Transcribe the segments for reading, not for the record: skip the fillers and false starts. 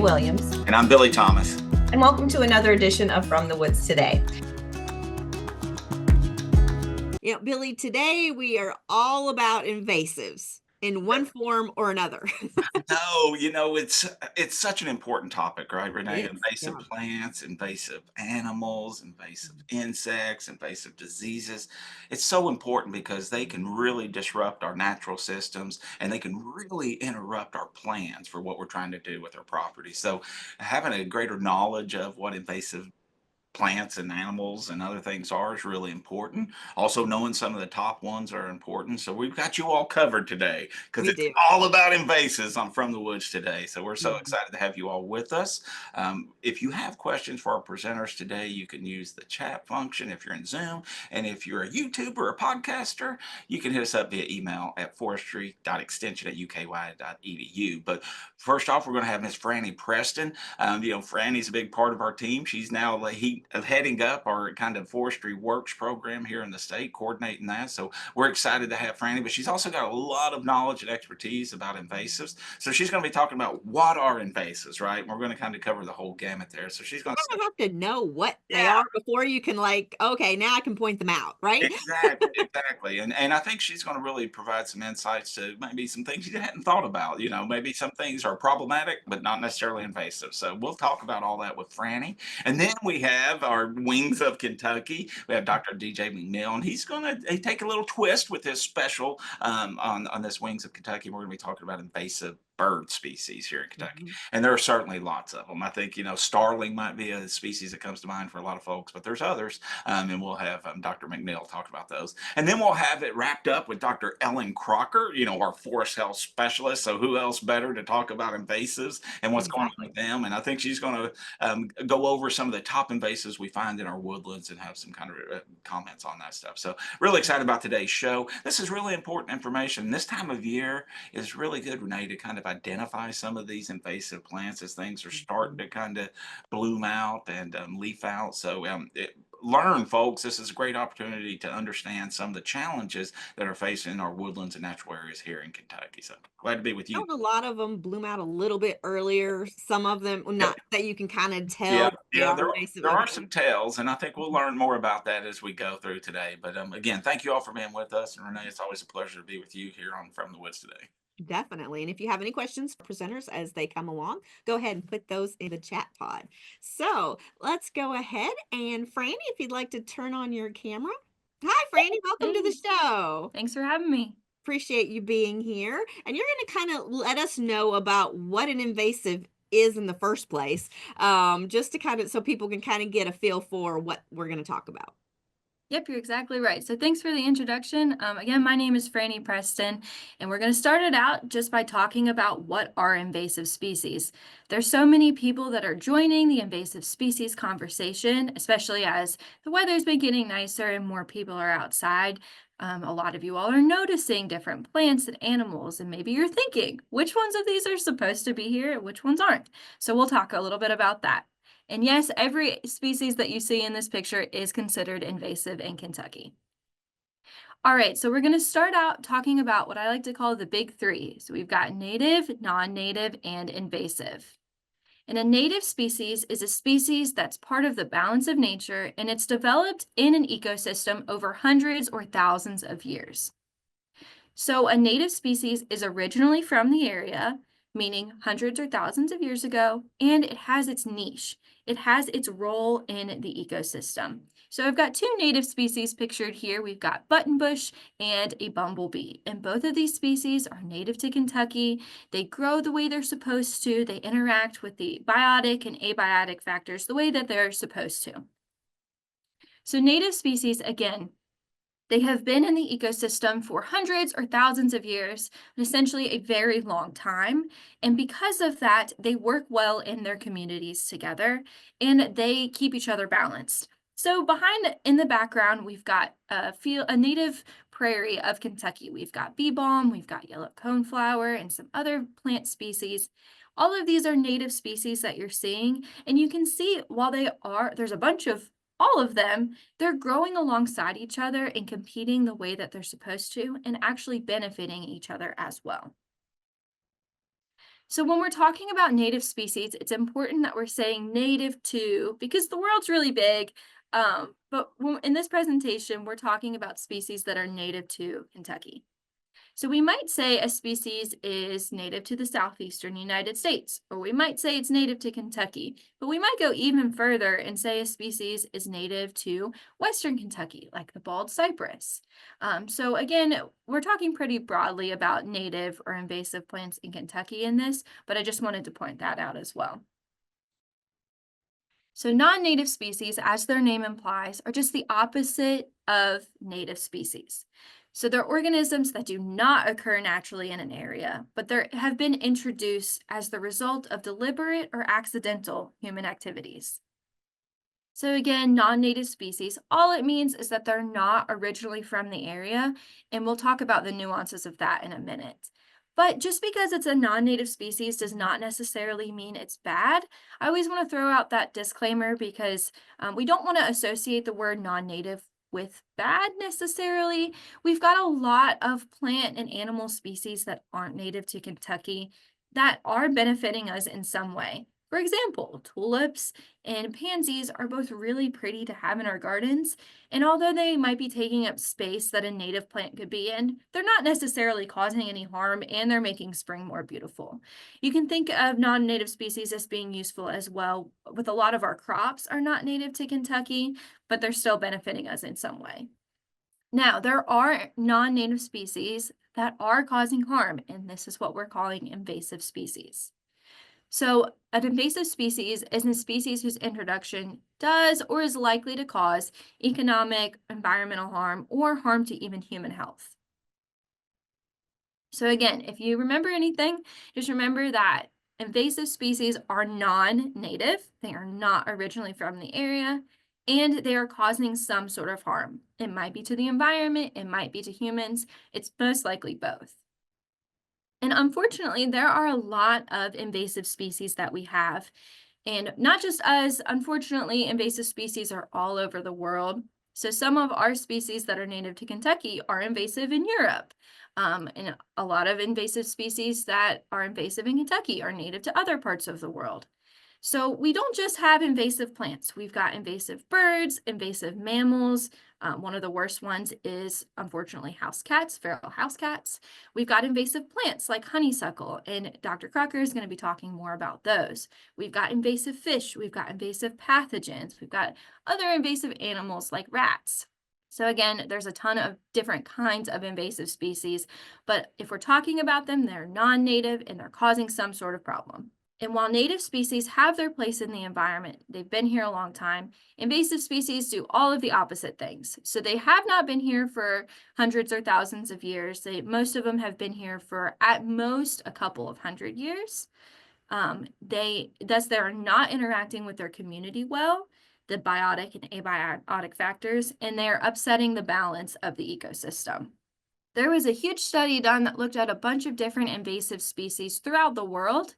Williams. And I'm Billy Thomas. And welcome to another edition of From the Woods Today. Billy, today we are all about invasives in one form or another. No, it's such an important topic, right, Renee? Invasive Yeah. plants, invasive animals, invasive insects, invasive diseases. It's so important because they can really disrupt our natural systems and they can really interrupt our plans for what we're trying to do with our property. So having a greater knowledge of what invasive plants and animals and other things are is really important. Also, knowing some of the top ones are important. So we've got you all covered today because We it's do. all about invasives on From the Woods today. So we're so Mhm. excited to have you all with us. If you have questions for our presenters today, you can use the chat function if you're in Zoom. And if you're a YouTuber or a podcaster, you can hit us up via email at forestry.extension@uky.edu. But first off, we're going to have Miss Frannie Preston. Franny's a big part of our team. She's now heading up our kind of forestry works program here in the state, coordinating that. So we're excited to have Franny, but she's also got a lot of knowledge and expertise about invasives. So she's going to be talking about what are invasives, right? And we're going to kind of cover the whole gamut there. So she's going to have to know what they are before you can okay, now I can point them out, right? Exactly. And I think she's going to really provide some insights to maybe some things you hadn't thought about. Maybe some things are problematic, but not necessarily invasive. So we'll talk about all that with Franny. And then we have our Wings of Kentucky. We have Dr. DJ McNeil, and he's going to take a little twist with his special on this Wings of Kentucky. We're going to be talking about invasive bird species here in Kentucky. Mhm. And there are certainly lots of them. I think, starling might be a species that comes to mind for a lot of folks, but there's others. And we'll have Dr. McNeil talk about those. And then we'll have it wrapped up with Dr. Ellen Crocker, our forest health specialist. So who else better to talk about invasives and what's going on with them? And I think she's going to go over some of the top invasives we find in our woodlands and have some kind of comments on that stuff. So really excited about today's show. This is really important information. This time of year is really good, Renee, to kind of identify some of these invasive plants as things are starting to kind of bloom out and leaf out. So learn, folks. This is a great opportunity to understand some of the challenges that are facing our woodlands and natural areas here in Kentucky. So glad to be with you. A lot of them bloom out a little bit earlier. Some of them not that you can kind of tell. Yeah, there are some tales, and I think we'll learn more about that as we go through today. But again, thank you all for being with us. And Renee, it's always a pleasure to be with you here on From the Woods today. Definitely. And if you have any questions for presenters as they come along, go ahead and put those in the chat pod. So let's go ahead and Frannie, if you'd like to turn on your camera. Hi, Frannie. Welcome to the show. Thanks for having me. Appreciate you being here. And you're going to kind of let us know about what an invasive is in the first place, just to kind of so people can kind of get a feel for what we're going to talk about. Yep, you're exactly right. So thanks for the introduction. Again, my name is Frannie Preston, and we're going to start it out just by talking about what are invasive species. There's so many people that are joining the invasive species conversation, especially as the weather's been getting nicer and more people are outside. A lot of you all are noticing different plants and animals, and maybe you're thinking, which ones of these are supposed to be here and which ones aren't? So we'll talk a little bit about that. And yes, every species that you see in this picture is considered invasive in Kentucky. All right, so we're going to start out talking about what I like to call the big three. So we've got native, non-native, and invasive. And a native species is a species that's part of the balance of nature, and it's developed in an ecosystem over hundreds or thousands of years. So a native species is originally from the area, meaning hundreds or thousands of years ago, and it has its niche. It has its role in the ecosystem. So I've got two native species pictured here. We've got buttonbush and a bumblebee. And both of these species are native to Kentucky. They grow the way they're supposed to. They interact with the biotic and abiotic factors the way that they're supposed to. So native species, again, they have been in the ecosystem for hundreds or thousands of years, essentially a very long time. And because of that, they work well in their communities together and they keep each other balanced. So in the background, we've got a native prairie of Kentucky. We've got bee balm, we've got yellow coneflower, and some other plant species. All of these are native species that you're seeing. And you can see while there's a bunch of all of them, they're growing alongside each other and competing the way that they're supposed to and actually benefiting each other as well. So when we're talking about native species, it's important that we're saying native to, because the world's really big. In this presentation, we're talking about species that are native to Kentucky. So we might say a species is native to the southeastern United States, or we might say it's native to Kentucky, but we might go even further and say a species is native to western Kentucky, like the bald cypress. So again, we're talking pretty broadly about native or invasive plants in Kentucky in this, but I just wanted to point that out as well. So non-native species, as their name implies, are just the opposite of native species. So they're organisms that do not occur naturally in an area, but they have been introduced as the result of deliberate or accidental human activities. So again, non-native species, all it means is that they're not originally from the area, and we'll talk about the nuances of that in a minute. But just because it's a non-native species does not necessarily mean it's bad. I always want to throw out that disclaimer because we don't want to associate the word non-native with bad necessarily. We've got a lot of plant and animal species that aren't native to Kentucky that are benefiting us in some way. For example, tulips and pansies are both really pretty to have in our gardens, and although they might be taking up space that a native plant could be in, they're not necessarily causing any harm, and they're making spring more beautiful. You can think of non-native species as being useful as well. With a lot of our crops are not native to Kentucky, but they're still benefiting us in some way. Now, there are non-native species that are causing harm, and this is what we're calling invasive species. So, an invasive species is a species whose introduction does or is likely to cause economic, environmental harm, or harm to even human health. So again, if you remember anything, just remember that invasive species are non-native. They are not originally from the area, and they are causing some sort of harm. It might be to the environment, it might be to humans. It's most likely both. And unfortunately, there are a lot of invasive species that we have. And not just us, unfortunately, invasive species are all over the world. So some of our species that are native to Kentucky are invasive in Europe. And a lot of invasive species that are invasive in Kentucky are native to other parts of the world. So we don't just have invasive plants. We've got invasive birds, invasive mammals. One of the worst ones is, unfortunately, house cats, feral house cats. We've got invasive plants like honeysuckle, and Dr. Crocker is going to be talking more about those. We've got invasive fish. We've got invasive pathogens. We've got other invasive animals like rats. So again, there's a ton of different kinds of invasive species, but if we're talking about them, they're non-native and they're causing some sort of problem. And while native species have their place in the environment, they've been here a long time, invasive species do all of the opposite things. So they have not been here for hundreds or thousands of years. Most of them have been here for at most a couple of hundred years. They're not interacting with their community well, the biotic and abiotic factors, and they're upsetting the balance of the ecosystem. There was a huge study done that looked at a bunch of different invasive species throughout the world.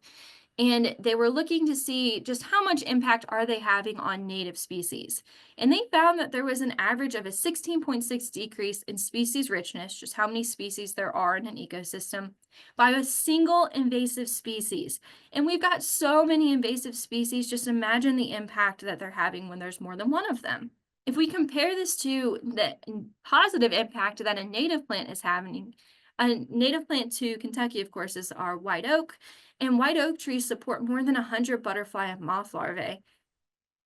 And they were looking to see just how much impact are they having on native species. And they found that there was an average of a 16.6 decrease in species richness, just how many species there are in an ecosystem, by a single invasive species. And we've got so many invasive species, just imagine the impact that they're having when there's more than one of them. If we compare this to the positive impact that a native plant is having, a native plant to Kentucky, of course, is our white oak. And white oak trees support more than 100 butterfly and moth larvae.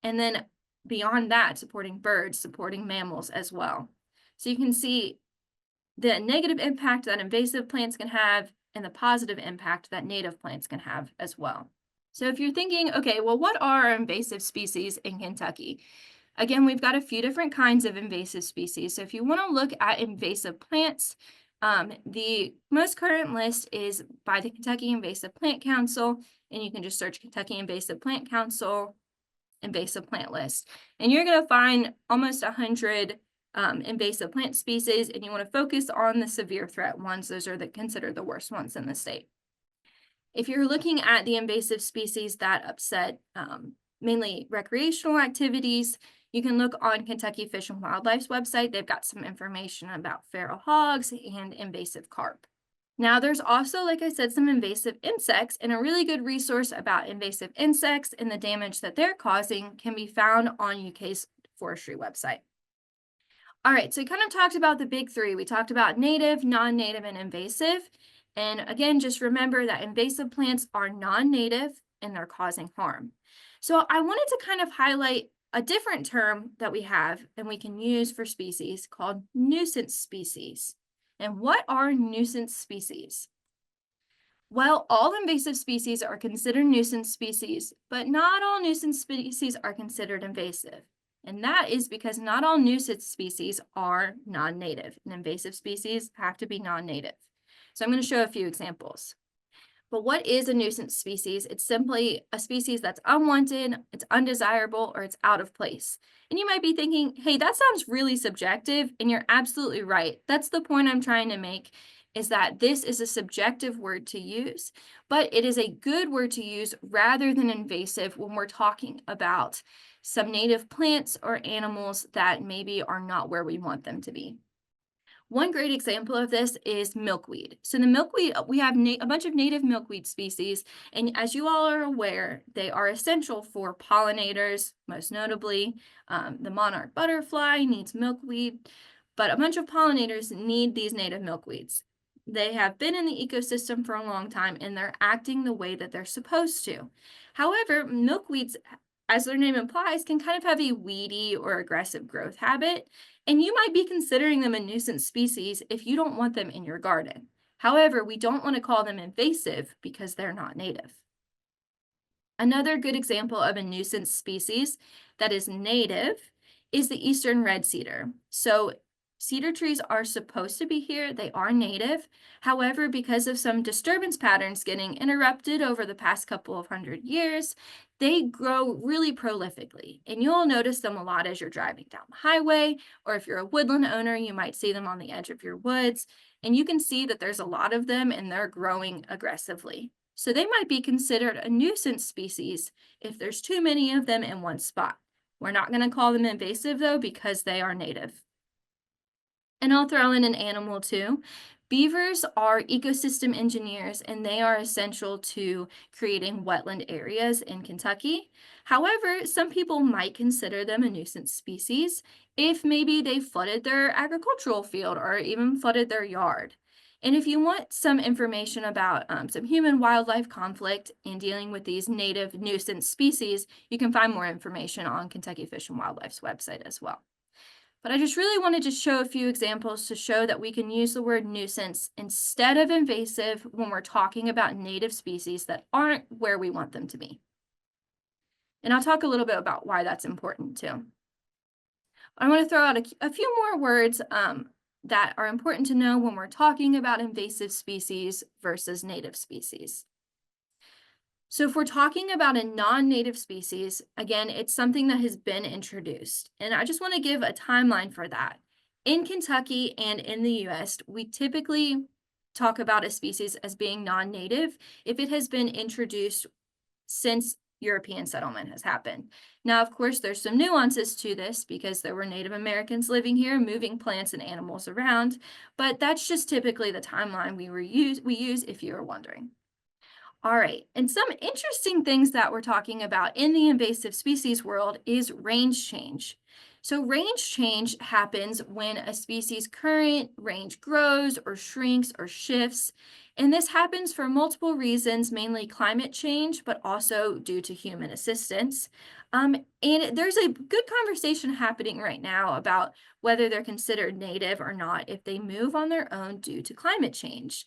And then beyond that, supporting birds, supporting mammals as well. So you can see the negative impact that invasive plants can have and the positive impact that native plants can have as well. So if you're thinking, okay, well, what are invasive species in Kentucky? Again, we've got a few different kinds of invasive species. So if you want to look at invasive plants, the most current list is by the Kentucky Invasive Plant Council, and you can just search Kentucky Invasive Plant Council invasive plant list. And you're going to find almost 100 invasive plant species, and you want to focus on the severe threat ones. Those are considered the worst ones in the state. If you're looking at the invasive species that upset mainly recreational activities, you can look on Kentucky Fish and Wildlife's website. They've got some information about feral hogs and invasive carp. Now, there's also, like I said, some invasive insects, and a really good resource about invasive insects and the damage that they're causing can be found on UK's forestry website. All right, so we kind of talked about the big three. We talked about native, non-native, and invasive. And again, just remember that invasive plants are non-native and they're causing harm. So I wanted to kind of highlight a different term that we have and we can use for species called nuisance species. And what are nuisance species? Well, all invasive species are considered nuisance species, but not all nuisance species are considered invasive. And that is because not all nuisance species are non-native, and invasive species have to be non-native. So I'm going to show a few examples. But what is a nuisance species? It's simply a species that's unwanted, it's undesirable, or it's out of place. And you might be thinking, hey, that sounds really subjective, and you're absolutely right. That's the point I'm trying to make, is that this is a subjective word to use, but it is a good word to use rather than invasive when we're talking about some native plants or animals that maybe are not where we want them to be. One great example of this is milkweed. So the milkweed, we have a bunch of native milkweed species, and as you all are aware, they are essential for pollinators, most notably the monarch butterfly needs milkweed, but a bunch of pollinators need these native milkweeds. They have been in the ecosystem for a long time, and they're acting the way that they're supposed to. However, milkweeds, as their name implies, can kind of have a weedy or aggressive growth habit, and you might be considering them a nuisance species if you don't want them in your garden. However, we don't want to call them invasive because they're not native. Another good example of a nuisance species that is native is the eastern red cedar. So cedar trees are supposed to be here, they are native. However, because of some disturbance patterns getting interrupted over the past couple of 100 years, they grow really prolifically. And you'll notice them a lot as you're driving down the highway, or if you're a woodland owner, you might see them on the edge of your woods. And you can see that there's a lot of them and they're growing aggressively. So they might be considered a nuisance species if there's too many of them in one spot. We're not going to call them invasive though because they are native. And I'll throw in an animal too. Beavers are ecosystem engineers and they are essential to creating wetland areas in Kentucky. However, some people might consider them a nuisance species if maybe they flooded their agricultural field or even flooded their yard. And if you want some information about some human-wildlife conflict in dealing with these native nuisance species, you can find more information on Kentucky Fish and Wildlife's website as well. But I just really wanted to show a few examples to show that we can use the word nuisance instead of invasive when we're talking about native species that aren't where we want them to be. And I'll talk a little bit about why that's important too. I want to throw out a few more words that are important to know when we're talking about invasive species versus native species. So if we're talking about a non-native species, again, it's something that has been introduced. And I just want to give a timeline for that. In Kentucky and in the US, we typically talk about a species as being non-native if it has been introduced since European settlement has happened. Now, of course, there's some nuances to this because there were Native Americans living here, moving plants and animals around, but that's just typically the timeline we use if you were wondering. All right, and some interesting things that we're talking about in the invasive species world is range change. So range change happens when a species' current range grows or shrinks or shifts. And this happens for multiple reasons, mainly climate change, but also due to human assistance. And there's a good conversation happening right now about whether they're considered native or not if they move on their own due to climate change.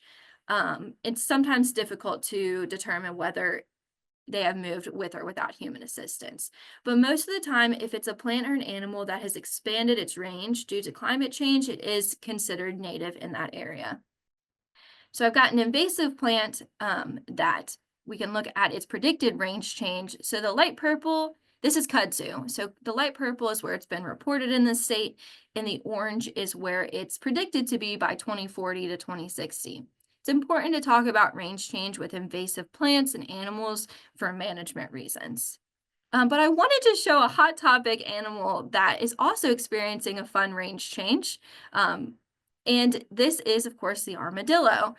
It's sometimes difficult to determine whether they have moved with or without human assistance. But most of the time, if it's a plant or an animal that has expanded its range due to climate change, it is considered native in that area. So I've got an invasive plant that we can look at its predicted range change. So the light purple, this is kudzu. So the light purple is where it's been reported in the state, and the orange is where it's predicted to be by 2040 to 2060. It's important to talk about range change with invasive plants and animals for management reasons. But I wanted to show a hot topic animal that is also experiencing a fun range change. And this is, of course, the armadillo.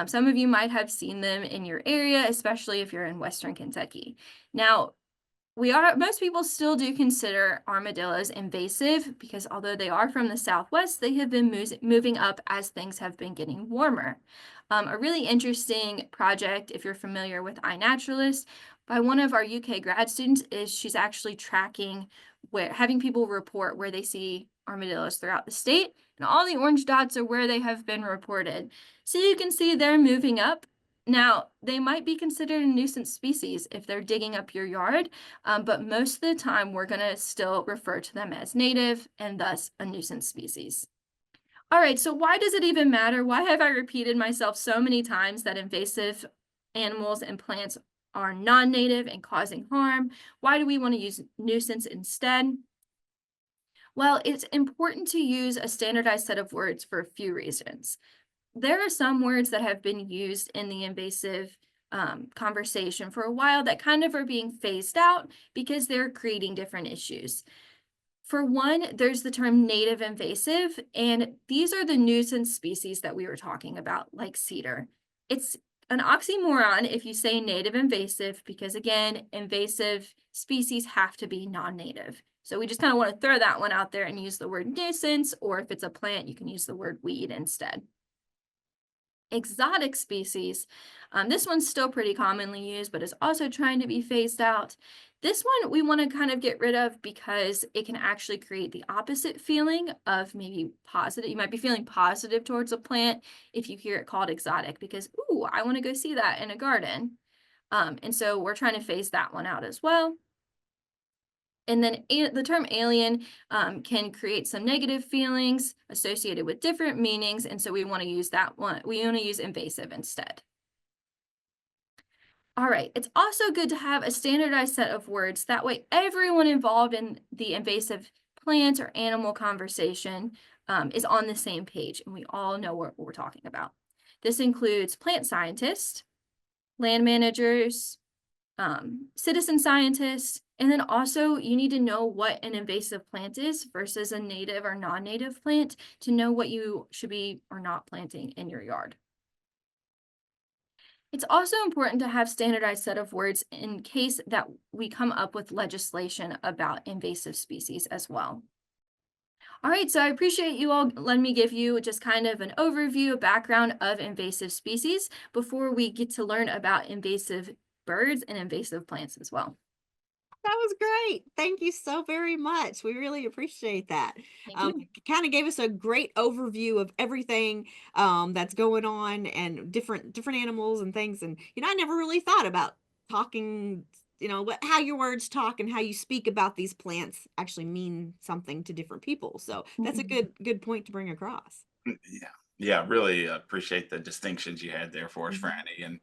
Some of you might have seen them in your area, especially if you're in Western Kentucky. Now, most people still do consider armadillos invasive because although they are from the Southwest, they have been moving up as things have been getting warmer. A really interesting project, if you're familiar with iNaturalist, by one of our UK grad students is she's actually tracking having people report where they see armadillos throughout the state, and all the orange dots are where they have been reported. So you can see they're moving up. Now, they might be considered a nuisance species if they're digging up your yard, but most of the time we're going to still refer to them as native and thus a nuisance species. All right, so why does it even matter? Why have I repeated myself so many times that invasive animals and plants are non-native and causing harm? Why do we want to use nuisance instead? Well, it's important to use a standardized set of words for a few reasons. There are some words that have been used in the invasive conversation for a while that kind of are being phased out because they're creating different issues. For one, there's the term native invasive, and these are the nuisance species that we were talking about, like cedar. It's an oxymoron if you say native invasive, because again, invasive species have to be non-native. So we just kind of want to throw that one out there and use the word nuisance, or if it's a plant, you can use the word weed instead. Exotic species, this one's still pretty commonly used, but is also trying to be phased out. This one we want to kind of get rid of because it can actually create the opposite feeling of maybe positive. You might be feeling positive towards a plant if you hear it called exotic because, ooh, I want to go see that in a garden. And so we're trying to phase that one out as well. And then the term alien can create some negative feelings associated with different meanings. And so we want to use that one. We want to use invasive instead. All right. It's also good to have a standardized set of words. That way, everyone involved in the invasive plant or animal conversation is on the same page. And we all know what we're talking about. This includes plant scientists, land managers, citizen scientists, and then also you need to know what an invasive plant is versus a native or non-native plant to know what you should be or not planting in your yard. It's also important to have standardized set of words in case that we come up with legislation about invasive species as well. All right, so I appreciate you all letting me give you just kind of an overview, a background of invasive species before we get to learn about invasive birds and invasive plants as well. That was great. Thank you so very much. We really appreciate that. Thank you. Kind of gave us a great overview of everything that's going on and different animals and things. And I never really thought about talking. How your words talk and how you speak about these plants actually mean something to different people. So that's a good point to bring across. Yeah, really appreciate the distinctions you had there for us, Mhm. Franny, and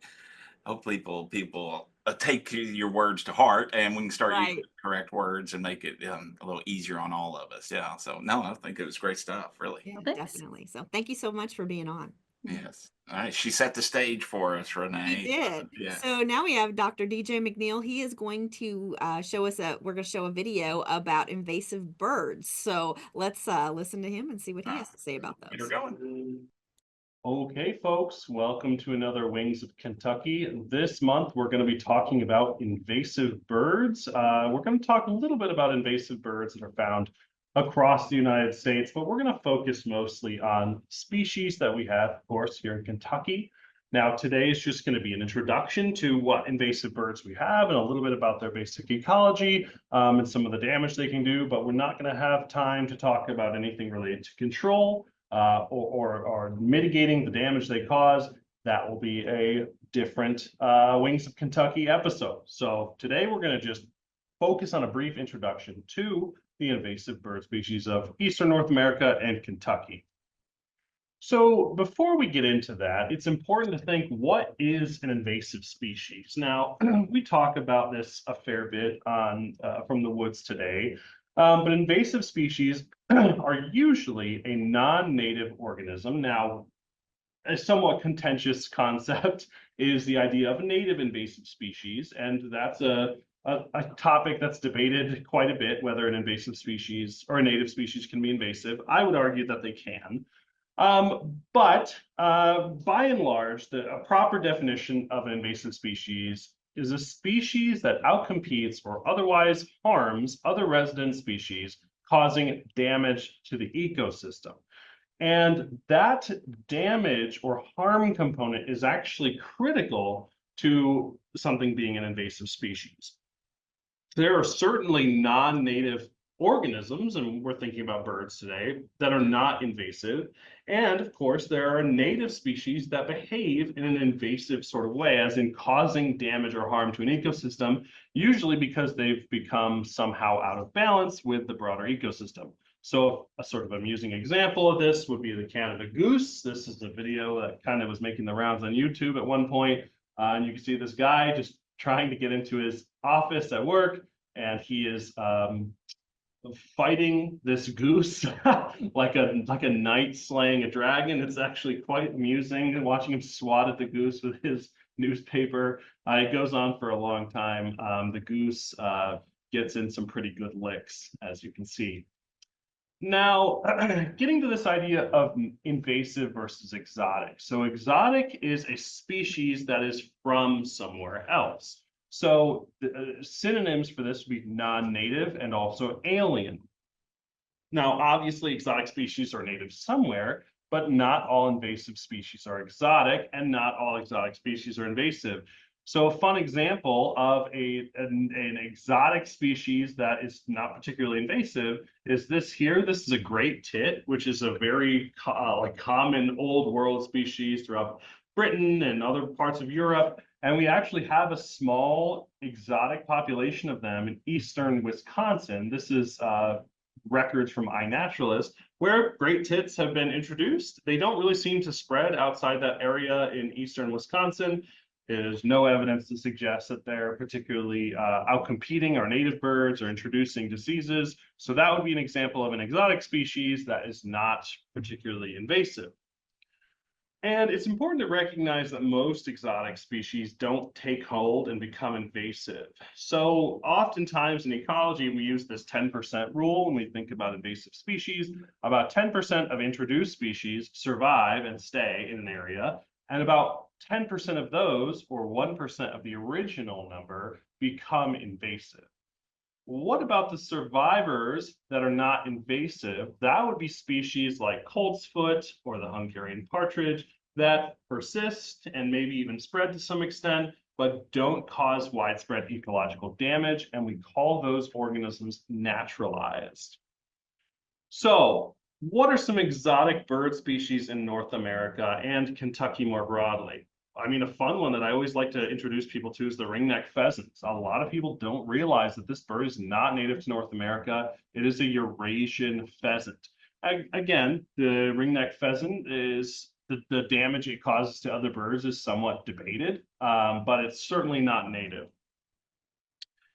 hopefully people take your words to heart, and we can start using Right. the correct words and make it a little easier on all of us. Yeah. So no, I think it was great stuff. Really. Yeah, Thanks. definitely. So thank you so much for being on. Yes. All right. She set the stage for us, He Renee. did. Yes. So now we have Dr. DJ McNeil. He is going to we're going to show a video about invasive birds. So let's listen to him and see what he has to say about Get her those. going. Okay, folks, welcome to another Wings of Kentucky. This month, we're going to be talking about invasive birds. We're going to talk a little bit about invasive birds that are found across the United States, but we're going to focus mostly on species that we have, of course, here in Kentucky. Now, today is just going to be an introduction to what invasive birds we have and a little bit about their basic ecology and some of the damage they can do, but we're not going to have time to talk about anything related to control. Or mitigating the damage they cause. That will be a different Wings of Kentucky episode. So today we're going to just focus on a brief introduction to the invasive bird species of Eastern North America and Kentucky. So before we get into that, it's important to think, what is an invasive species? Now, we talk about this a fair bit on From the Woods today, but invasive species are usually a non-native organism. Now, a somewhat contentious concept is the idea of a native invasive species, and that's a topic that's debated quite a bit, whether an invasive species or a native species can be invasive. I would argue that they can. But by and large, a proper definition of an invasive species is a species that outcompetes or otherwise harms other resident species, causing damage to the ecosystem. And that damage or harm component is actually critical to something being an invasive species. There are certainly non-native organisms, and we're thinking about birds today, that are not invasive. And of course, there are native species that behave in an invasive sort of way, as in causing damage or harm to an ecosystem, usually because they've become somehow out of balance with the broader ecosystem. So a sort of amusing example of this would be the Canada goose. This is a video that kind of was making the rounds on YouTube at one point. And you can see this guy just trying to get into his office at work, and he is fighting this goose like a knight slaying a dragon. It's actually quite amusing watching him swat at the goose with his newspaper. It goes on for a long time. The goose gets in some pretty good licks, as you can see. Now, getting to this idea of invasive versus exotic. So exotic is a species that is from somewhere else. So synonyms for this would be non-native and also alien. Now, obviously, exotic species are native somewhere, but not all invasive species are exotic, and not all exotic species are invasive. So a fun example of an exotic species that is not particularly invasive is this here. This is a great tit, which is a very common old world species throughout Britain and other parts of Europe. And we actually have a small exotic population of them in eastern Wisconsin. This is records from iNaturalist, where great tits have been introduced. They don't really seem to spread outside that area in eastern Wisconsin. There's no evidence to suggest that they're particularly outcompeting our native birds or introducing diseases. So that would be an example of an exotic species that is not particularly invasive. And it's important to recognize that most exotic species don't take hold and become invasive. So oftentimes in ecology, we use this 10% rule when we think about invasive species. About 10% of introduced species survive and stay in an area, and about 10% of those, or 1% of the original number, become invasive. What about the survivors that are not invasive? That would be species like coltsfoot or the Hungarian partridge that persist and maybe even spread to some extent, but don't cause widespread ecological damage, and we call those organisms naturalized. So, what are some exotic bird species in North America and Kentucky more broadly? I mean, a fun one that I always like to introduce people to is the ringneck pheasant. A lot of people don't realize that this bird is not native to North America. It is a Eurasian pheasant. Again, the ringneck pheasant is the damage it causes to other birds is somewhat debated, but it's certainly not native.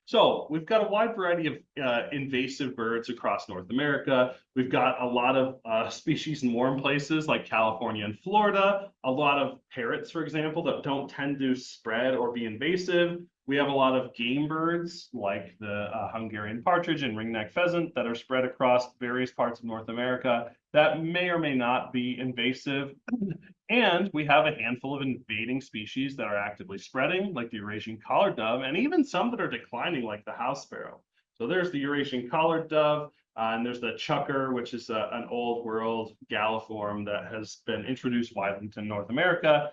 So we've got a wide variety of invasive birds across North America. We've got a lot of species in warm places like California and Florida, a lot of parrots, for example, that don't tend to spread or be invasive. We have a lot of game birds like the Hungarian partridge and ringneck pheasant that are spread across various parts of North America that may or may not be invasive. And we have a handful of invading species that are actively spreading, like the Eurasian collared dove, and even some that are declining, like the house sparrow. So there's the Eurasian collared dove, and there's the chucker, which is an old world galliform that has been introduced widely to North America.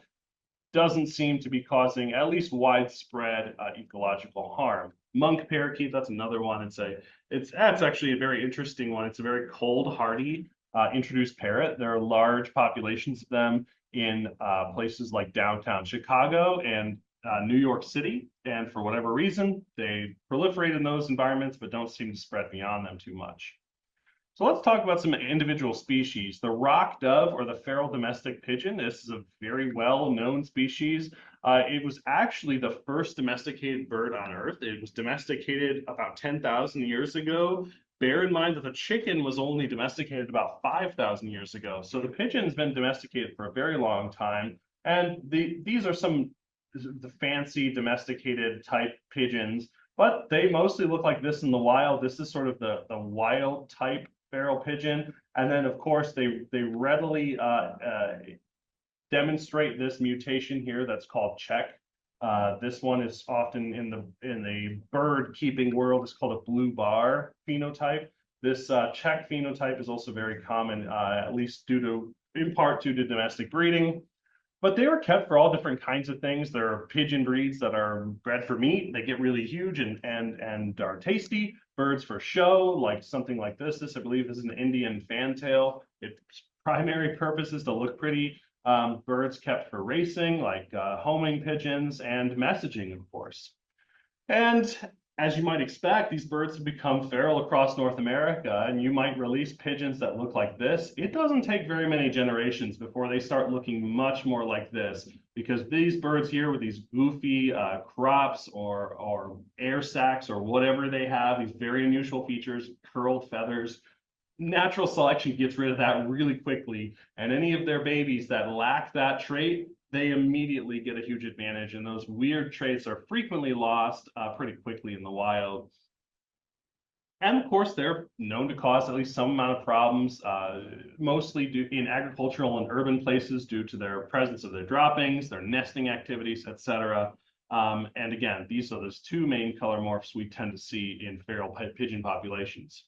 Doesn't seem to be causing at least widespread ecological harm. Monk parakeet, that's another one. That's actually a very interesting one. It's a very cold hardy introduced parrot. There are large populations of them in places like downtown Chicago and New York City. And for whatever reason, they proliferate in those environments, but don't seem to spread beyond them too much. So let's talk about some individual species. The rock dove, or the feral domestic pigeon, this is a very well-known species. It was actually the first domesticated bird on Earth. It was domesticated about 10,000 years ago. Bear in mind that the chicken was only domesticated about 5,000 years ago. So the pigeon has been domesticated for a very long time. And these are some the fancy domesticated type pigeons, but they mostly look like this in the wild. This is sort of the wild type feral pigeon. And then, of course, they readily demonstrate this mutation here that's called check. This one is often in the bird keeping world is called a blue bar phenotype. This check phenotype is also very common, at least in part due to domestic breeding. But they are kept for all different kinds of things. There are pigeon breeds that are bred for meat. They get really huge and are tasty. Birds for show, like something like this. This, I believe, is an Indian fantail. Its primary purpose is to look pretty. Birds kept for racing, like homing pigeons, and messaging, of course. And as you might expect, these birds have become feral across North America, and you might release pigeons that look like this. It doesn't take very many generations before they start looking much more like this, because these birds here with these goofy crops or air sacs or whatever they have, these very unusual features, curled feathers, natural selection gets rid of that really quickly. And any of their babies that lack that trait, they immediately get a huge advantage, and those weird traits are frequently lost pretty quickly in the wild. And of course, they're known to cause at least some amount of problems, mostly in agricultural and urban places due to their presence of their droppings, their nesting activities, etc. And again, these are those two main color morphs we tend to see in feral pigeon populations.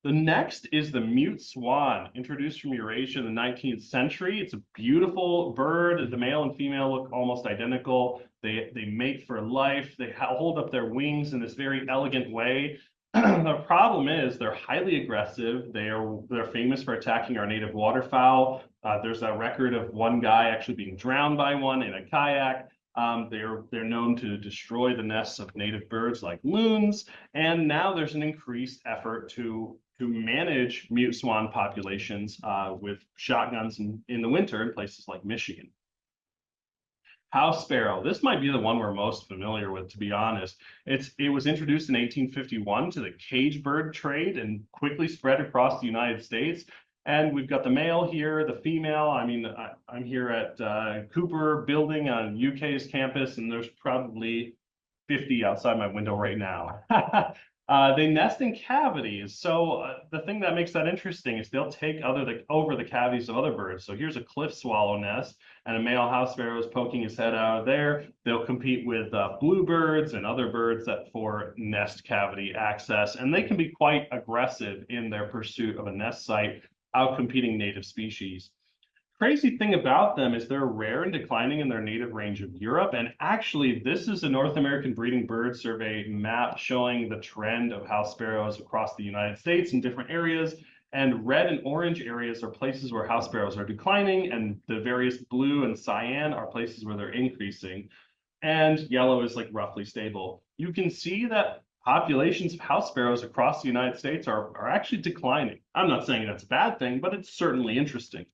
The next is the mute swan, introduced from Eurasia in the 19th century. It's a beautiful bird. The male and female look almost identical. They mate for life. They hold up their wings in this very elegant way. The problem is they're highly aggressive. They're famous for attacking our native waterfowl. There's a record of one guy actually being drowned by one in a kayak. They're known to destroy the nests of native birds like loons, and now there's an increased effort to manage mute swan populations with shotguns in the winter in places like Michigan. House sparrow. This might be the one we're most familiar with, to be honest. It was introduced in 1851 to the cage bird trade and quickly spread across the United States. And we've got the male here, the female. I mean, I'm here at Cooper Building on UK's campus, and there's probably 50 outside my window right now. They nest in cavities. So the thing that makes that interesting is they'll take over the cavities of other birds. So here's a cliff swallow nest, and a male house sparrow is poking his head out of there. They'll compete with bluebirds and other birds for nest cavity access, and they can be quite aggressive in their pursuit of a nest site, outcompeting native species. Crazy thing about them is they're rare and declining in their native range of Europe. And actually, this is a North American Breeding Bird Survey map showing the trend of house sparrows across the United States in different areas. And red and orange areas are places where house sparrows are declining, and the various blue and cyan are places where they're increasing. And yellow is like roughly stable. You can see that populations of house sparrows across the United States are actually declining. I'm not saying that's a bad thing, but it's certainly interesting.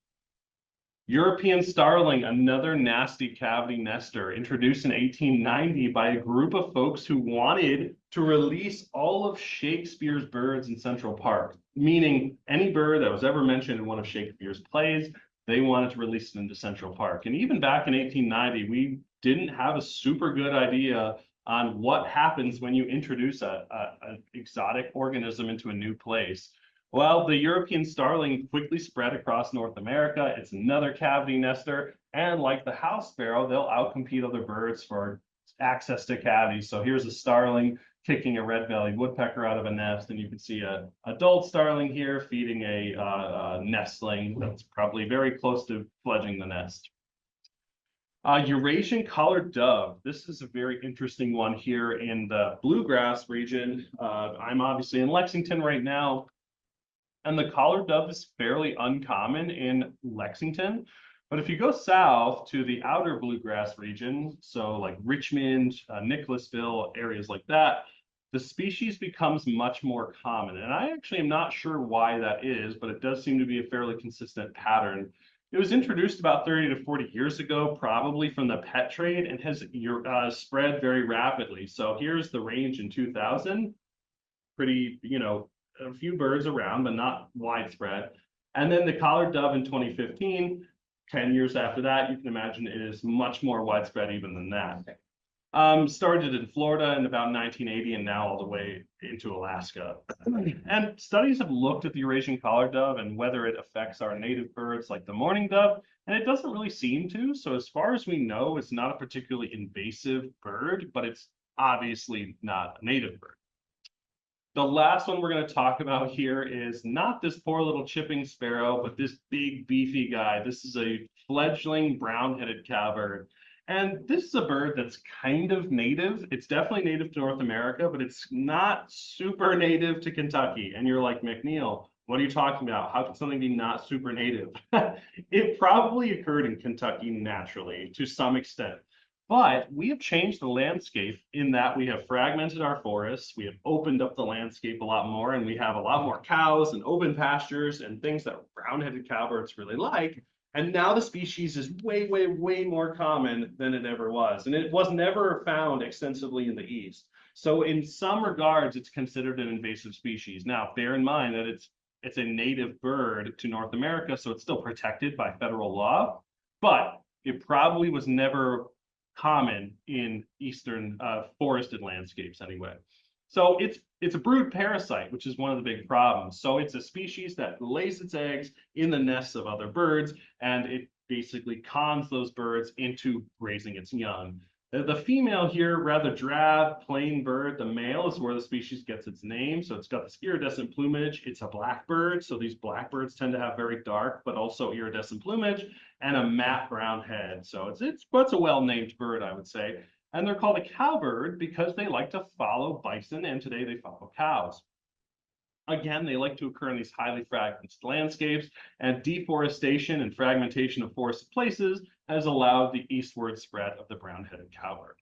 European starling, another nasty cavity nester, introduced in 1890 by a group of folks who wanted to release all of Shakespeare's birds in Central Park, meaning any bird that was ever mentioned in one of Shakespeare's plays, they wanted to release it into Central Park. And even back in 1890, we didn't have a super good idea on what happens when you introduce an exotic organism into a new place. Well, the European starling quickly spread across North America. It's another cavity nester, and like the house sparrow, they'll outcompete other birds for access to cavities. So here's a starling kicking a red-bellied woodpecker out of a nest, and you can see an adult starling here feeding a nestling that's probably very close to fledging the nest. Eurasian collared dove. This is a very interesting one here in the bluegrass region. I'm obviously in Lexington right now. And the collared dove is fairly uncommon in Lexington. But if you go south to the outer bluegrass region, so like Richmond, Nicholasville, areas like that, the species becomes much more common. And I actually am not sure why that is, but it does seem to be a fairly consistent pattern. It was introduced about 30 to 40 years ago, probably from the pet trade, and has spread very rapidly. So here's the range in 2000, pretty, a few birds around, but not widespread. And then the collared dove in 2015, 10 years after that, you can imagine it is much more widespread even than that. Started in Florida in about 1980 and now all the way into Alaska. And studies have looked at the Eurasian collared dove and whether it affects our native birds like the mourning dove, and it doesn't really seem to. So as far as we know, it's not a particularly invasive bird, but it's obviously not a native bird. The last one we're going to talk about here is not this poor little chipping sparrow, but this big beefy guy. This is a fledgling brown-headed cowbird. And this is a bird that's kind of native. It's definitely native to North America, but it's not super native to Kentucky. And you're like, McNeil, what are you talking about? How can something be not super native? It probably occurred in Kentucky naturally to some extent. But we have changed the landscape in that we have fragmented our forests, we have opened up the landscape a lot more, and we have a lot more cows and open pastures and things that brown-headed cowbirds really like. And now the species is way, way, way more common than it ever was. And it was never found extensively in the East. So in some regards, it's considered an invasive species. Now, bear in mind that it's a native bird to North America, so it's still protected by federal law, but it probably was never common in eastern forested landscapes anyway. So it's a brood parasite, which is one of the big problems. So it's a species that lays its eggs in the nests of other birds, and it basically cons those birds into raising its young. The female here, rather drab, plain bird. The male is where the species gets its name. So it's got this iridescent plumage. It's a blackbird. So these blackbirds tend to have very dark, but also iridescent plumage and a matte brown head. So it's a well-named bird, I would say. And they're called a cowbird because they like to follow bison, and today they follow cows. Again, they like to occur in these highly fragmented landscapes, and deforestation and fragmentation of forested places has allowed the eastward spread of the brown-headed cowbird.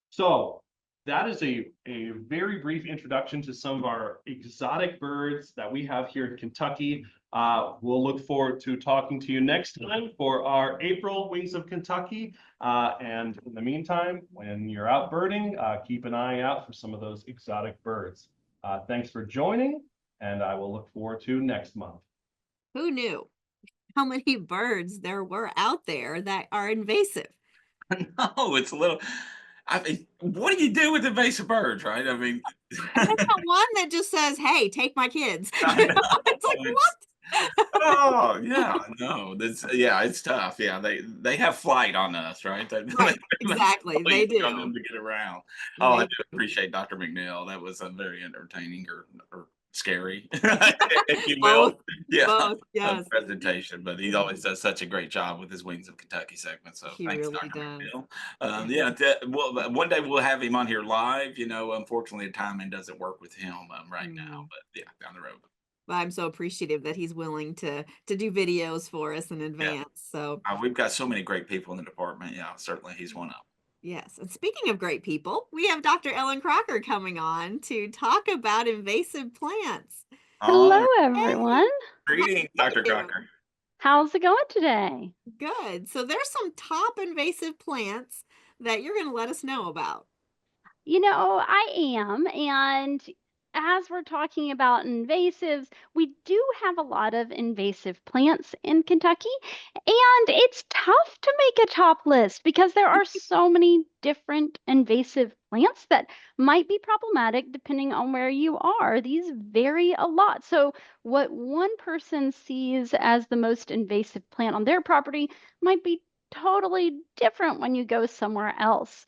So that is a very brief introduction to some of our exotic birds that we have here in Kentucky. We'll look forward to talking to you next time for our April Wings of Kentucky. And in the meantime, when you're out birding, keep an eye out for some of those exotic birds. Thanks for joining, and I will look forward to next month. Who knew how many birds there were out there that are invasive? No, it's a little. I mean, what do you do with invasive birds, right? I mean, And there's not one that just says, "Hey, take my kids." I You know. know, it's like, what? Oh yeah, no, it's tough. Yeah, they have flight on us, right? Right, exactly, they Easy on do. them to get around. Oh, I They do do. appreciate Dr. McNeil. That was a very entertaining or scary, if you will. Both, Yeah, both, yes. presentation. But he always does such a great job with his Wings of Kentucky segment. So He thanks, really Dr. does. McNeil. Yeah. Yeah, well, one day we'll have him on here live. You know, unfortunately, the timing doesn't work with him right now. Mm. But yeah, down the road. Well, I'm so appreciative that he's willing to do videos for us in Yeah. advance. So, We've got so many great people in the department. Yeah, certainly he's one of them. yes. And speaking of great people, we have Dr. Ellen Crocker coming on to talk about invasive plants. All Hello, everyone. greetings, Dr. you. Crocker. How's it going today? Good. So there's some top invasive plants that you're going to let us know about. You know, I am. And as we're talking about invasives, we do have a lot of invasive plants in Kentucky. And it's tough to make a top list because there are so many different invasive plants that might be problematic depending on where you are. These vary a lot. So, what one person sees as the most invasive plant on their property might be totally different when you go somewhere else.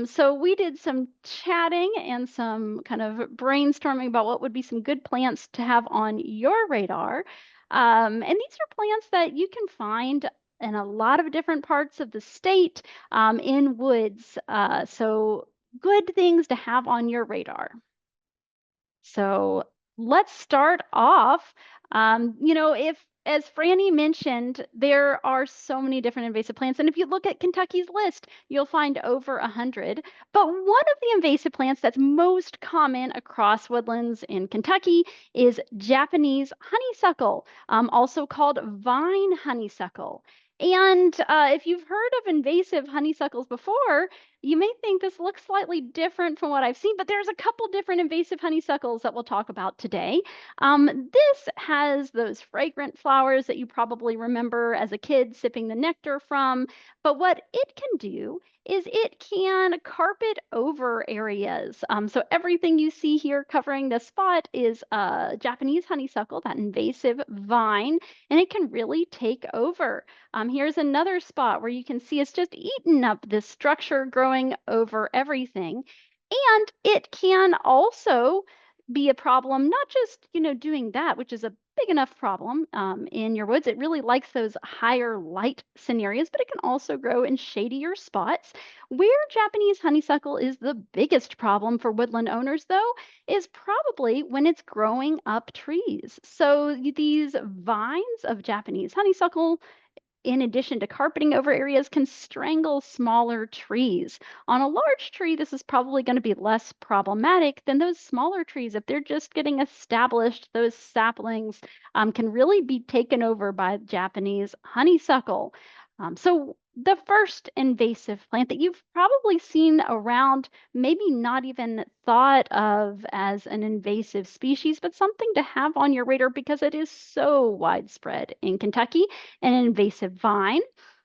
So we did some chatting and some kind of brainstorming about what would be some good plants to have on your radar. And these are plants that you can find in a lot of different parts of the state in woods. So good things to have on your radar. So let's start off. If as Frannie mentioned, there are so many different invasive plants. And if you look at Kentucky's list, you'll find over 100. But one of the invasive plants that's most common across woodlands in Kentucky is Japanese honeysuckle, also called vine honeysuckle. And if you've heard of invasive honeysuckles before, you may think this looks slightly different from what I've seen, but there's a couple different invasive honeysuckles that we'll talk about today. This has those fragrant flowers that you probably remember as a kid sipping the nectar from, but what it can do is it can carpet over areas. So everything you see here covering this spot is Japanese honeysuckle, that invasive vine, and it can really take over. Here's another spot where you can see it's just eaten up this structure growing over everything. And it can also be a problem, not just, doing that, which is a big enough problem in your woods. It really likes those higher light scenarios, but it can also grow in shadier spots. Where Japanese honeysuckle is the biggest problem for woodland owners, though, is probably when it's growing up trees. So these vines of Japanese honeysuckle, in addition to carpeting over areas, can strangle smaller trees. On a large tree, this is probably going to be less problematic than those smaller trees. If they're just getting established, those saplings can really be taken over by Japanese honeysuckle. So the first invasive plant that you've probably seen around, maybe not even thought of as an invasive species, but something to have on your radar because it is so widespread in Kentucky, an invasive vine.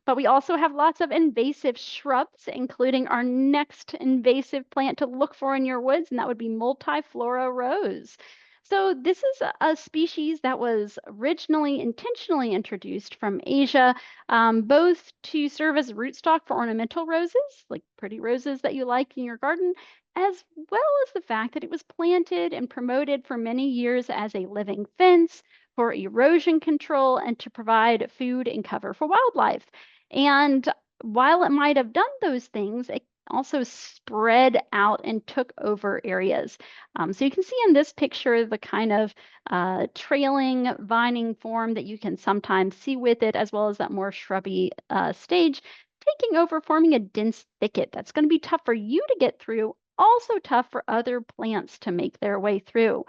But we also have lots of invasive shrubs, including our next invasive plant to look for in your woods, and that would be multiflora rose. So this is a species that was originally intentionally introduced from Asia, both to serve as rootstock for ornamental roses, like pretty roses that you like in your garden, as well as the fact that it was planted and promoted for many years as a living fence for erosion control and to provide food and cover for wildlife. And while it might have done those things, it also spread out and took over areas. So you can see in this picture the kind of trailing vining form that you can sometimes see with it, as well as that more shrubby stage taking over, forming a dense thicket. That's going to be tough for you to get through, also tough for other plants to make their way through.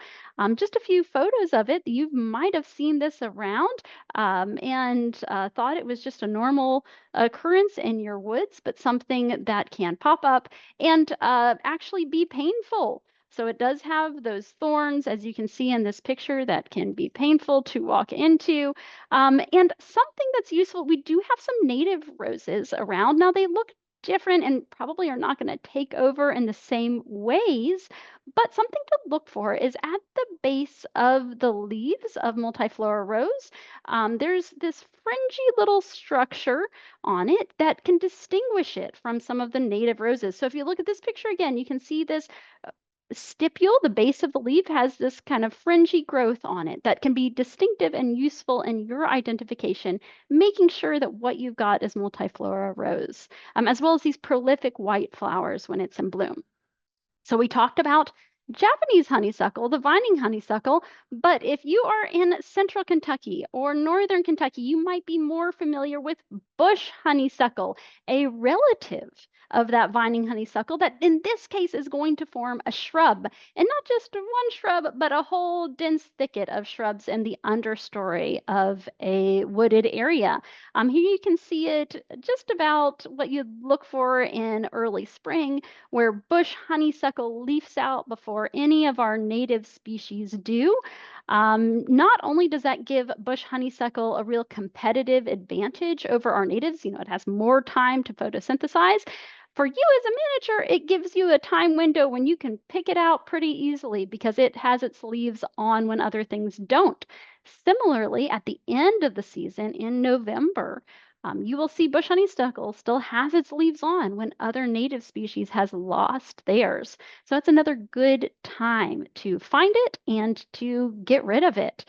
Just a few photos of it. You might have seen this around and thought it was just a normal occurrence in your woods, but something that can pop up and actually be painful. So it does have those thorns, as you can see in this picture, that can be painful to walk into. And something that's useful, we do have some native roses around. Now they look different and probably are not going to take over in the same ways, but something to look for is at the base of the leaves of multiflora rose. There's this fringy little structure on it that can distinguish it from some of the native roses. So if you look at this picture again, you can see this stipule, the base of the leaf, has this kind of fringy growth on it that can be distinctive and useful in your identification, making sure that what you've got is multiflora rose, as well as these prolific white flowers when it's in bloom. So we talked about Japanese honeysuckle, the vining honeysuckle, but if you are in central Kentucky or northern Kentucky, you might be more familiar with bush honeysuckle, a relative of that vining honeysuckle that in this case is going to form a shrub, and not just one shrub, but a whole dense thicket of shrubs in the understory of a wooded area. Here you can see it just about what you'd look for in early spring, where bush honeysuckle leaves out before any of our native species do. Not only does that give bush honeysuckle a real competitive advantage over our natives, it has more time to photosynthesize. For you as a manager, it gives you a time window when you can pick it out pretty easily because it has its leaves on when other things don't. Similarly, at the end of the season in November, you will see bush honeysuckle still has its leaves on when other native species has lost theirs. So that's another good time to find it and to get rid of it.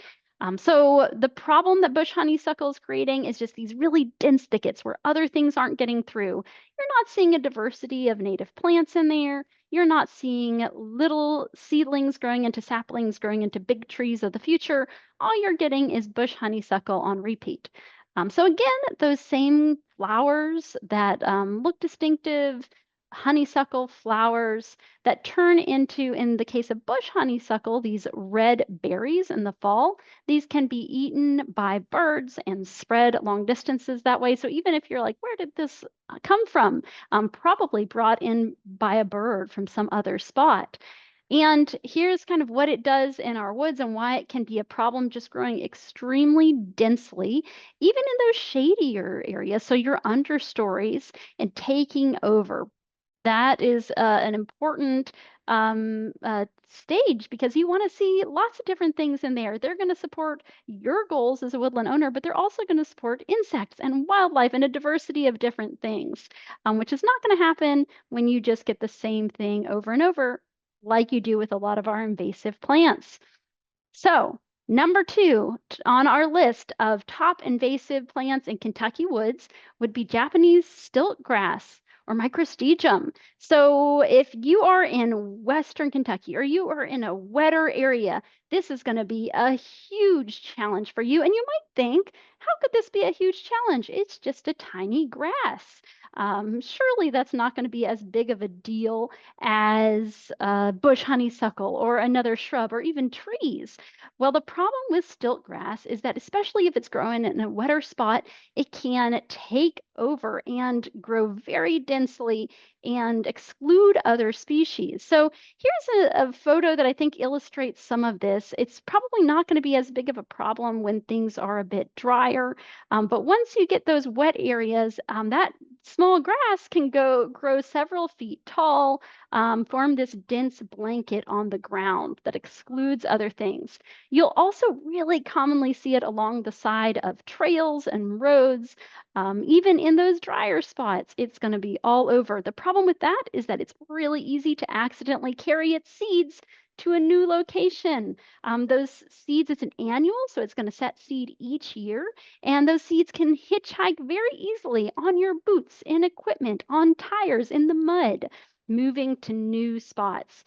So the problem that bush honeysuckle is creating is just these really dense thickets where other things aren't getting through. You're not seeing a diversity of native plants in there. You're not seeing little seedlings growing into saplings, growing into big trees of the future. All you're getting is bush honeysuckle on repeat. So again, those same flowers that look distinctive, honeysuckle flowers that turn into, in the case of bush honeysuckle, these red berries in the fall. These can be eaten by birds and spread long distances that way. So even if you're like, where did this come from? Probably brought in by a bird from some other spot. And here's kind of what it does in our woods and why it can be a problem just growing extremely densely, even in those shadier areas. So your understories and taking over. That is an important stage because you want to see lots of different things in there. They're going to support your goals as a woodland owner, but they're also going to support insects and wildlife and a diversity of different things, which is not going to happen when you just get the same thing over and over like you do with a lot of our invasive plants. So, number 2 on our list of top invasive plants in Kentucky woods would be Japanese stilt grass or microstegium. So, if you are in Western Kentucky or you are in a wetter area, this is going to be a huge challenge for you. And you might think, how could this be a huge challenge? It's just a tiny grass. Surely that's not going to be as big of a deal as bush honeysuckle or another shrub or even trees. Well, the problem with stilt grass is that, especially if it's growing in a wetter spot, it can take over and grow very densely and exclude other species. So here's a photo that I think illustrates some of this. It's probably not going to be as big of a problem when things are a bit drier, but once you get those wet areas, that small grass can grow several feet tall, form this dense blanket on the ground that excludes other things. You'll also really commonly see it along the side of trails and roads. Even in those drier spots, it's going to be all over. The problem with that is that it's really easy to accidentally carry its seeds to a new location. Those seeds, it's an annual, so it's going to set seed each year. And those seeds can hitchhike very easily on your boots, in equipment, on tires, in the mud, moving to new spots.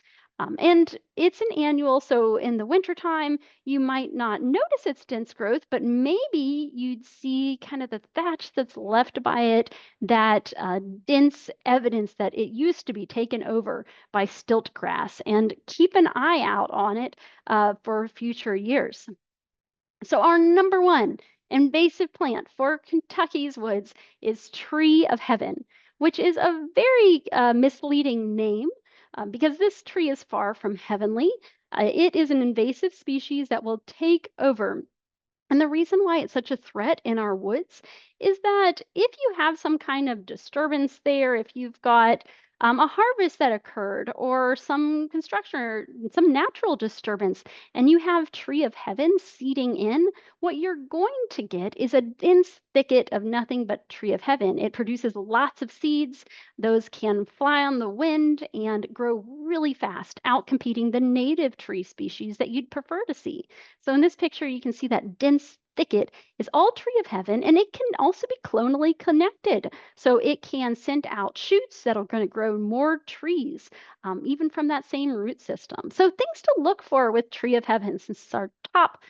And it's an annual, so in the wintertime, you might not notice its dense growth, but maybe you'd see kind of the thatch that's left by it, that dense evidence that it used to be taken over by stilt grass, and keep an eye out on it for future years. So our number 1 invasive plant for Kentucky's woods is tree of heaven, which is a very misleading name because this tree is far from heavenly. It is an invasive species that will take over. And the reason why it's such a threat in our woods is that if you have some kind of disturbance there, if you've got a harvest that occurred or some construction or some natural disturbance, and you have tree of heaven seeding in, what you're going to get is a dense thicket of nothing but tree of heaven. It produces lots of seeds. Those can fly on the wind and grow really fast, outcompeting the native tree species that you'd prefer to see. So in this picture, you can see that dense thicket is all tree of heaven, and it can also be clonally connected. So it can send out shoots that are going to grow more trees, even from that same root system. So things to look for with tree of heaven, since it's our top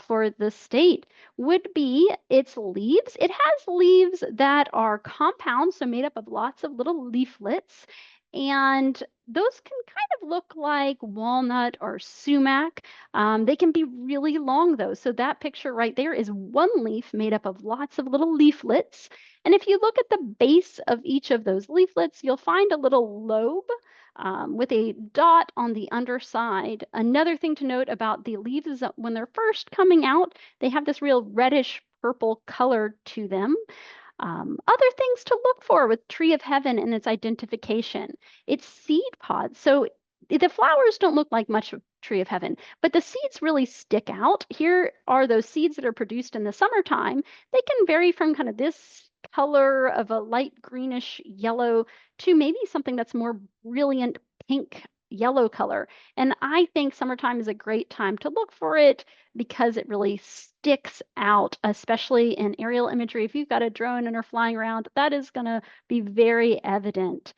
for the state, would be its leaves. It has leaves that are compound, so made up of lots of little leaflets. And those can kind of look like walnut or sumac. They can be really long, though. So that picture right there is one leaf made up of lots of little leaflets. And if you look at the base of each of those leaflets, you'll find a little lobe with a dot on the underside. Another thing to note about the leaves is that when they're first coming out, they have this real reddish purple color to them. Other things to look for with tree of heaven and its identification. It's seed pods. So the flowers don't look like much of tree of heaven, but the seeds really stick out. Here are those seeds that are produced in the summertime. They can vary from kind of this color of a light greenish yellow to maybe something that's more brilliant pink yellow color. And I think summertime is a great time to look for it because it really sticks out, especially in aerial imagery. If you've got a drone and are flying around, that is going to be very evident.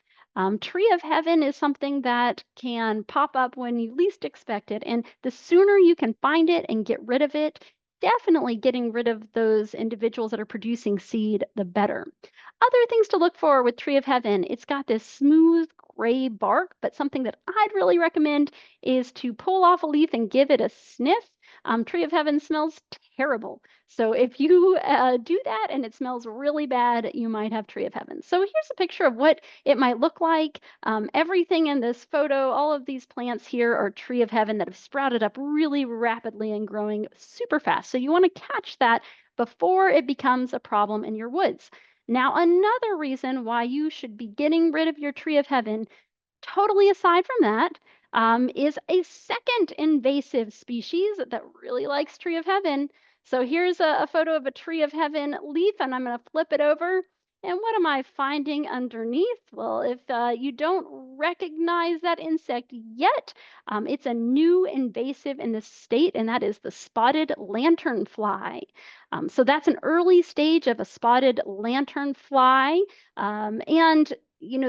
Tree of heaven is something that can pop up when you least expect it. And the sooner you can find it and get rid of it, definitely getting rid of those individuals that are producing seed, the better. Other things to look for with Tree of Heaven, it's got this smooth gray bark, but something that I'd really recommend is to pull off a leaf and give it a sniff. Tree of Heaven smells terrible. So if you do that and it smells really bad, you might have Tree of Heaven. So here's a picture of what it might look like. Everything in this photo, all of these plants here are Tree of Heaven that have sprouted up really rapidly and growing super fast. So you want to catch that before it becomes a problem in your woods. Now, another reason why you should be getting rid of your Tree of Heaven, totally aside from that, is a second invasive species that really likes Tree of Heaven. So here's a photo of a Tree of Heaven leaf, and I'm going to flip it over. And what am I finding underneath? Well, if you don't recognize that insect yet, it's a new invasive in the state, and that is the spotted lanternfly. So that's an early stage of a spotted lanternfly. And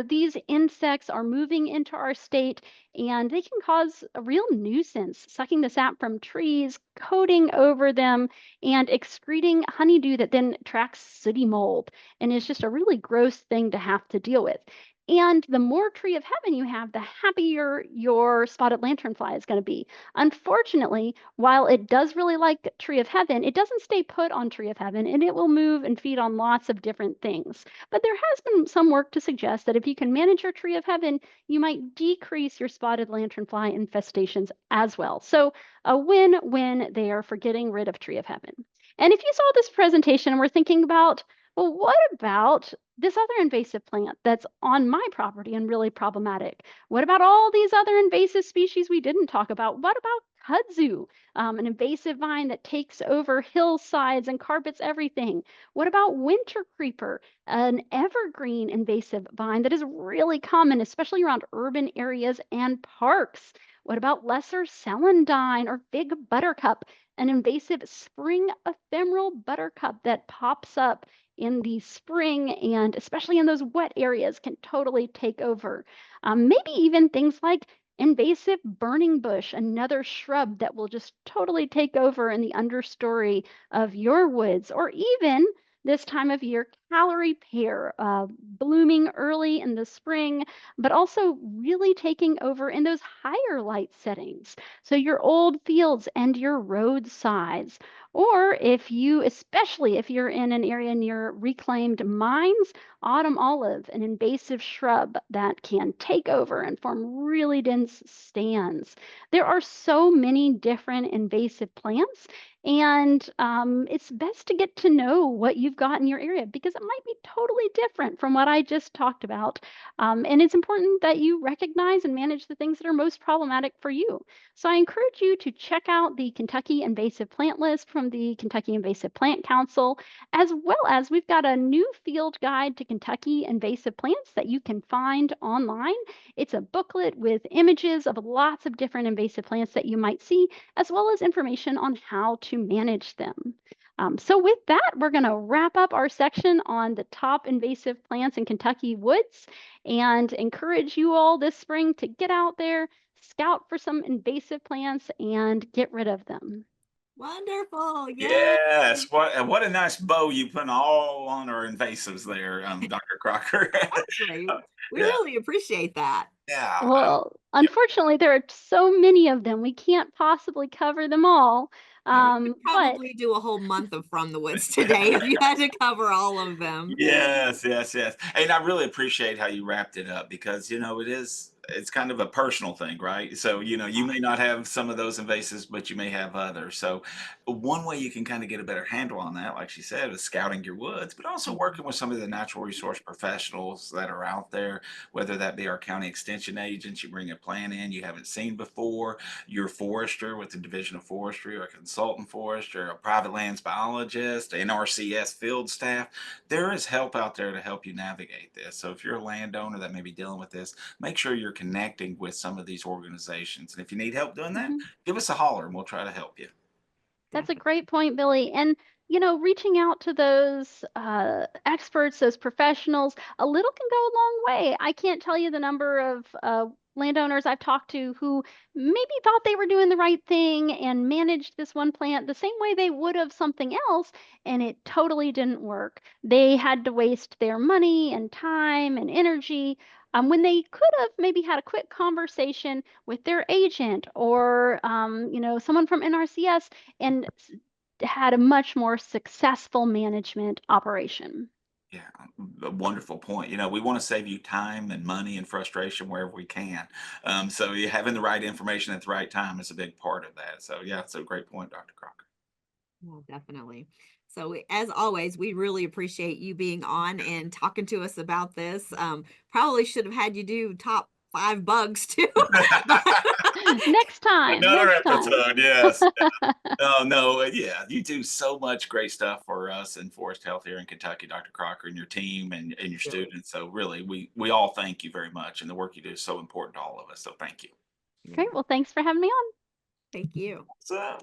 these insects are moving into our state and they can cause a real nuisance, sucking the sap from trees, coating over them, and excreting honeydew that then attracts sooty mold. And it's just a really gross thing to have to deal with. And the more Tree of Heaven you have, the happier your spotted lanternfly is going to be. Unfortunately, while it does really like Tree of Heaven, it doesn't stay put on Tree of Heaven and it will move and feed on lots of different things. But there has been some work to suggest that if you can manage your Tree of Heaven, you might decrease your spotted lanternfly infestations as well. So a win-win there for getting rid of Tree of Heaven. And if you saw this presentation and were thinking about, well, what about this other invasive plant that's on my property and really problematic? What about all these other invasive species we didn't talk about? What about kudzu, an invasive vine that takes over hillsides and carpets everything? What about winter creeper, an evergreen invasive vine that is really common, especially around urban areas and parks? What about lesser celandine or big buttercup, an invasive spring ephemeral buttercup that pops up in the spring and especially in those wet areas can totally take over? Maybe even things like invasive burning bush, another shrub that will just totally take over in the understory of your woods, or even this time of year, calorie pear, blooming early in the spring, but also really taking over in those higher light settings. So your old fields and your roadsides. Or if you, especially if you're in an area near reclaimed mines, autumn olive, an invasive shrub that can take over and form really dense stands. There are so many different invasive plants, and it's best to get to know what you've got in your area because it might be totally different from what I just talked about. And it's important that you recognize and manage the things that are most problematic for you. So I encourage you to check out the Kentucky Invasive Plant List from the Kentucky Invasive Plant Council, as well as we've got a new field guide to Kentucky invasive plants that you can find online. It's a booklet with images of lots of different invasive plants that you might see, as well as information on how to manage them. So with that, we're going to wrap up our section on the top invasive plants in Kentucky woods and encourage you all this spring to get out there, scout for some invasive plants, and get rid of them. Wonderful. Yay. Yes, what a nice bow you put all on our invasives there, Dr. Crocker. Actually, we Yeah, really appreciate that. yeah. Well, Yep. unfortunately, there are so many of them. We can't possibly cover them all. Yeah, we could But probably do a whole month of From the Woods today if you had to cover all of them. Yes, yes, yes. And I really appreciate how you wrapped it up because, it's kind of a personal thing, right? So, you may not have some of those invasives, but you may have others. So, one way you can kind of get a better handle on that, like she said, is scouting your woods, but also working with some of the natural resource professionals that are out there, whether that be our county extension agents, you bring a plant in you haven't seen before, your forester with the Division of Forestry, or a consultant forester, a private lands biologist, NRCS field staff. There is help out there to help you navigate this. So if you're a landowner that may be dealing with this, make sure you're connecting with some of these organizations. And if you need help doing that, mhm. give us a holler and we'll try to help you. That's a great point, Billy. And, reaching out to those experts, those professionals, a little can go a long way. I can't tell you the number of landowners I've talked to who maybe thought they were doing the right thing and managed this one plant the same way they would have something else, and it totally didn't work. They had to waste their money and time and energy when they could have maybe had a quick conversation with their agent or someone from NRCS and had a much more successful management operation. Yeah, a wonderful point. We want to save you time and money and frustration wherever we can. So you having the right information at the right time is a big part of that. So yeah, it's a great point, Dr. Crocker. Well, definitely. So, as always, we really appreciate you being on and talking to us about this. Probably should have had you do top 5 bugs too. Next time. Another Next time. episode, yes. No, yeah, you do so much great stuff for us in Forest Health here in Kentucky, Dr. Crocker, and your team and your students. So really, we all thank you very much, and the work you do is so important to all of us. So thank you. Great. Well, thanks for having me on. Thank you. So,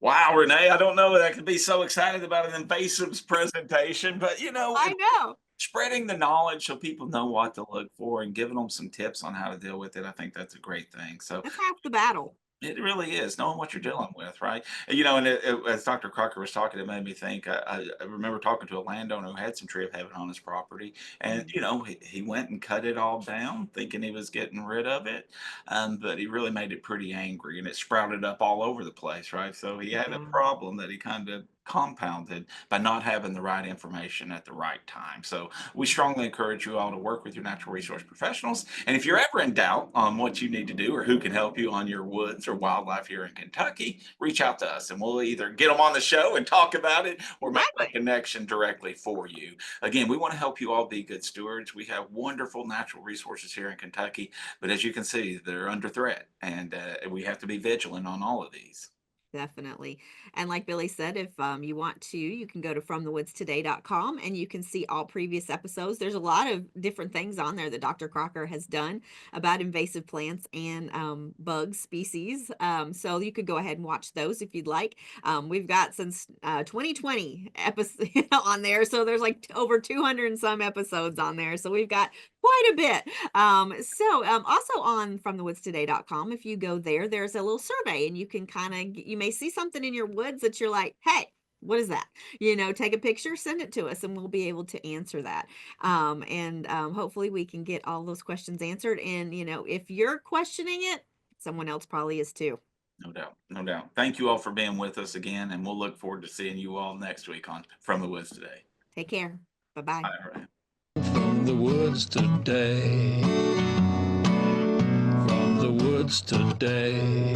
wow, Renee, I don't know that I could be so excited about an invasives presentation, but I know. spreading the knowledge so people know what to look for and giving them some tips on how to deal with it, I think that's a great thing. So That's half the battle. it really is knowing what you're dealing with, right? And as Dr. Crocker was talking, it made me think. I remember talking to a landowner who had some tree of heaven on his property, and he went and cut it all down, thinking he was getting rid of it, but he really made it pretty angry, and it sprouted up all over the place, right? So he had a Yeah. problem that he kind of compounded by not having the right information at the right time. So we strongly encourage you all to work with your natural resource professionals. And if you're ever in doubt on what you need to do or who can help you on your woods or wildlife here in Kentucky, reach out to us and we'll either get them on the show and talk about it or make that connection directly for you. Again, we want to help you all be good stewards. We have wonderful natural resources here in Kentucky, but as you can see, they're under threat, and we have to be vigilant on all of these. Definitely. And like Billy said, if you want to, you can go to fromthewoodstoday.com and you can see all previous episodes. There's a lot of different things on there that Dr. Crocker has done about invasive plants and bug species. So you could go ahead and watch those if you'd like. We've got since 2020 episodes on there. So there's like over 200 and some episodes on there. So we've got quite a bit. Also on fromthewoodstoday.com, if you go there, there's a little survey and you can you may see something in your woods that you're like, hey, what is that? Take a picture, send it to us, and we'll be able to answer that. Hopefully we can get all those questions answered. And, if you're questioning it, someone else probably is too. No doubt. No doubt. Thank you all for being with us again, and we'll look forward to seeing you all next week on From the Woods Today. Take care. Bye-bye. All right. From the woods today. From the woods today.